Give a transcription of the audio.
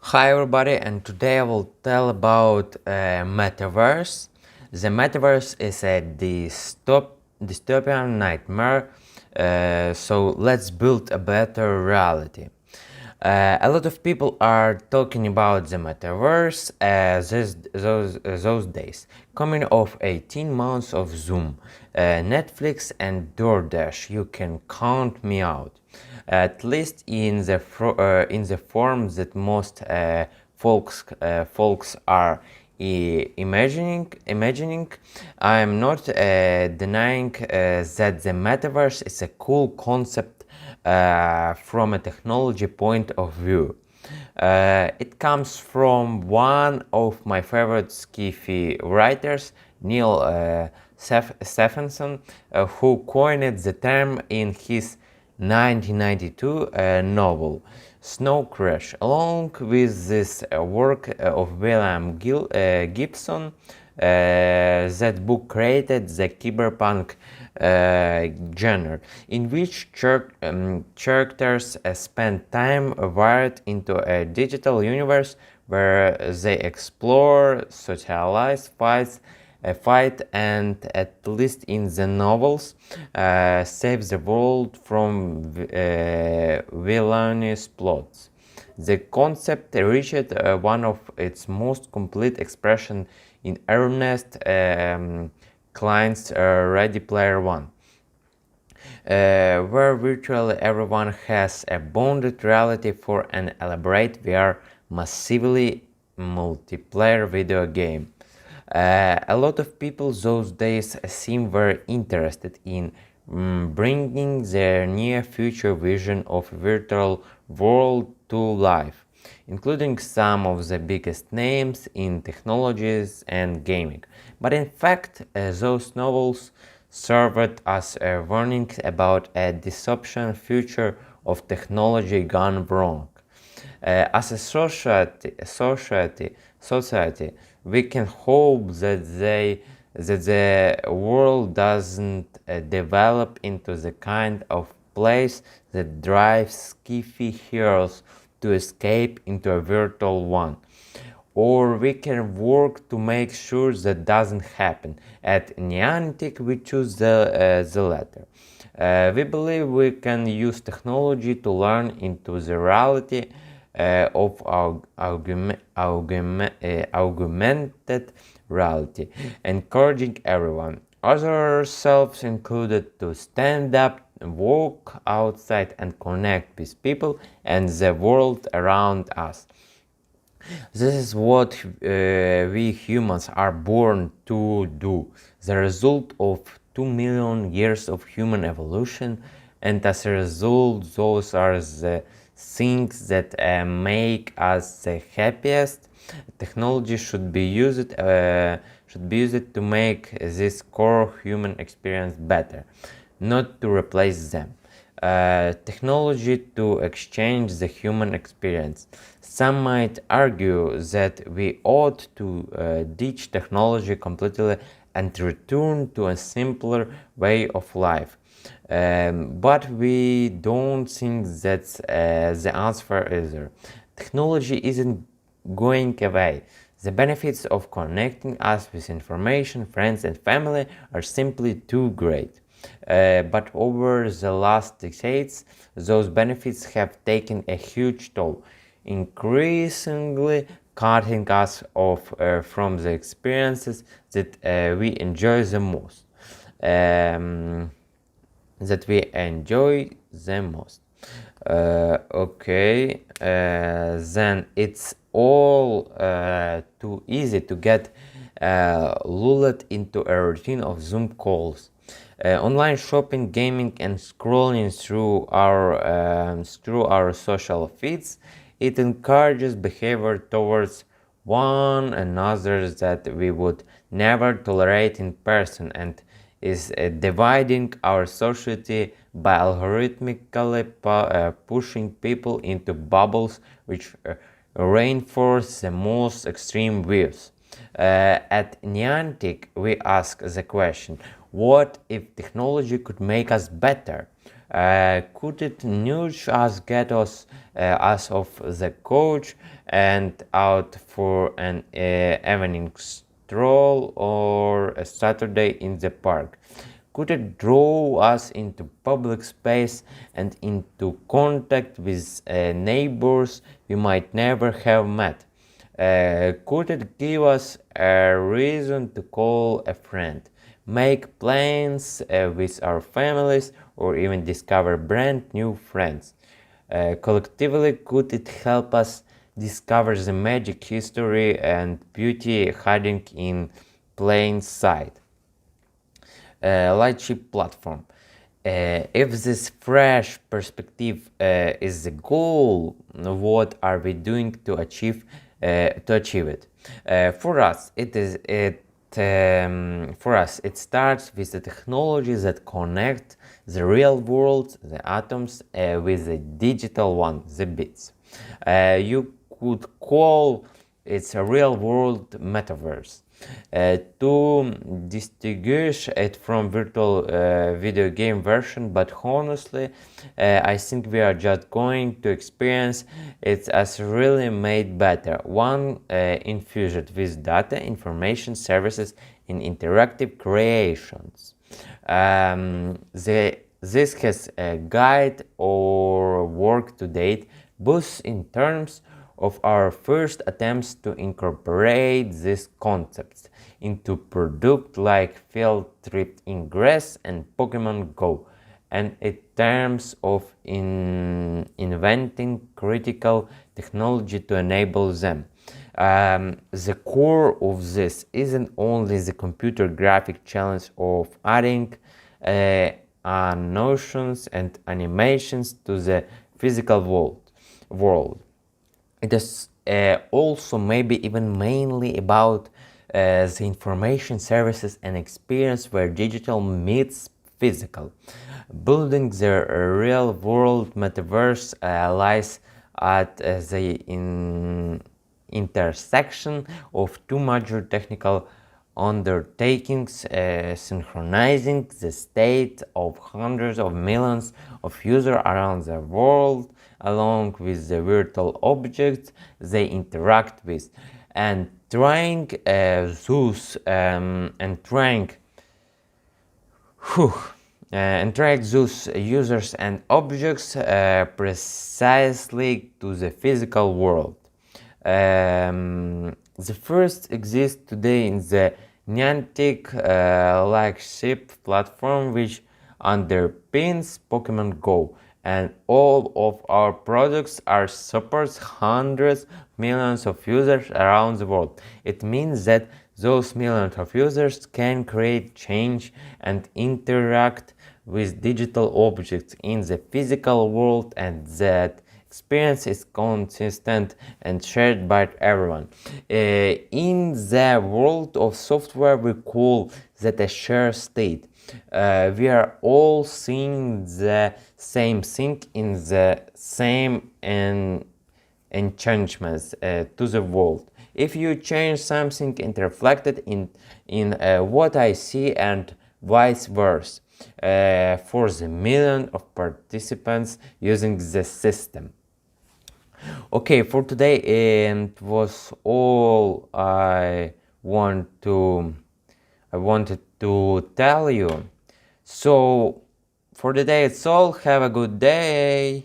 Hi everybody, and today I will tell about Metaverse. The Metaverse is a dystopian nightmare, so let's build a better reality. A lot of people are talking about the Metaverse those days, coming off 18 months of Zoom, Netflix and DoorDash. You can count me out. At least in the form that most folks are imagining. I am not denying that the metaverse is a cool concept from a technology point of view. It comes from one of my favorite sci-fi writers, Neil Stephenson, who coined the term in his 1992 novel Snow Crash. Along with this work of William Gibson, that book created the cyberpunk genre, in which characters spend time wired into a digital universe where they explore, socialize, fight, and at least in the novels, save the world from villainous plots. The concept reached one of its most complete expression in Ernest Cline's Ready Player One, where virtually everyone has a bounded reality for an elaborate VR massively multiplayer video game. A lot of people those days seem very interested in bringing their near future vision of virtual world to life, including some of the biggest names in technologies and gaming. But in fact, those novels served as a warning about a dystopian future of technology gone wrong. As a society, we can hope that the world doesn't develop into the kind of place that drives skiffy heroes to escape into a virtual one. Or we can work to make sure that doesn't happen. At Niantic, we choose the latter. We believe we can use technology to learn into the reality of augmented reality, encouraging everyone, ourselves included, to stand up, walk outside, and connect with people and the world around us. This is what we humans are born to do, the result of 2 million years of human evolution, and as a result, those are the things that make us the happiest. Technology should be used to make this core human experience better, not to replace them. Technology to exchange the human experience. Some might argue that we ought to ditch technology completely and return to a simpler way of life. But we don't think that's the answer either. Technology isn't going away. The benefits of connecting us with information, friends, and family are simply too great. But over the last decades, those benefits have taken a huge toll, increasingly cutting us off from the experiences that we enjoy the most. Um, that we enjoy the most. Then it's all too easy to get lulled into a routine of Zoom calls, online shopping, gaming, and scrolling through our social feeds. It encourages behavior towards one another that we would never tolerate in person, and is dividing our society by algorithmically pushing people into bubbles which reinforce the most extreme views. At Niantic, we ask the question, what if technology could make us better? Could it nudge us, get us off the couch and out for an evening stroll or a Saturday in the park? Could it draw us into public space and into contact with neighbors we might never have met? Could it give us a reason to call a friend, make plans with our families, or even discover brand new friends? Collectively, could it help us discover the magic, history, and beauty hiding in plain sight? Lightship platform. If this fresh perspective is the goal, what are we doing to achieve it? For us, it starts with the technologies that connect the real world, the atoms, with the digital one, the bits. You could call it a real world metaverse. To distinguish it from virtual video game version, but honestly, I think we are just going to experience it as really made better, one infused with data, information, services, and interactive creations. This has a guide or work to date, both in terms of our first attempts to incorporate these concepts into products like Field Trip Ingress and Pokemon Go, and in terms of inventing critical technology to enable them. The core of this isn't only the computer graphic challenge of adding notions and animations to the physical world. It is also maybe even mainly about the information services and experience where digital meets physical. Building the real world metaverse lies at the intersection of two major technical undertakings, synchronizing the state of hundreds of millions of users around the world along with the virtual objects they interact with, and trying track those users and objects precisely to the physical world. The first exists today in the Niantic flagship platform, which underpins Pokemon Go, and all of our products are supports hundreds millions of users around the world. It means that those millions of users can create, change, and interact with digital objects in the physical world, and that experience is consistent and shared by everyone. In the world of software, we call that a shared state. We are all seeing the same thing in the same enchantments to the world. If you change something, it reflected in what I see, and vice versa for the million of participants using the system. Okay, for today it was all I wanted to tell you. So for today it's all. Have a good day.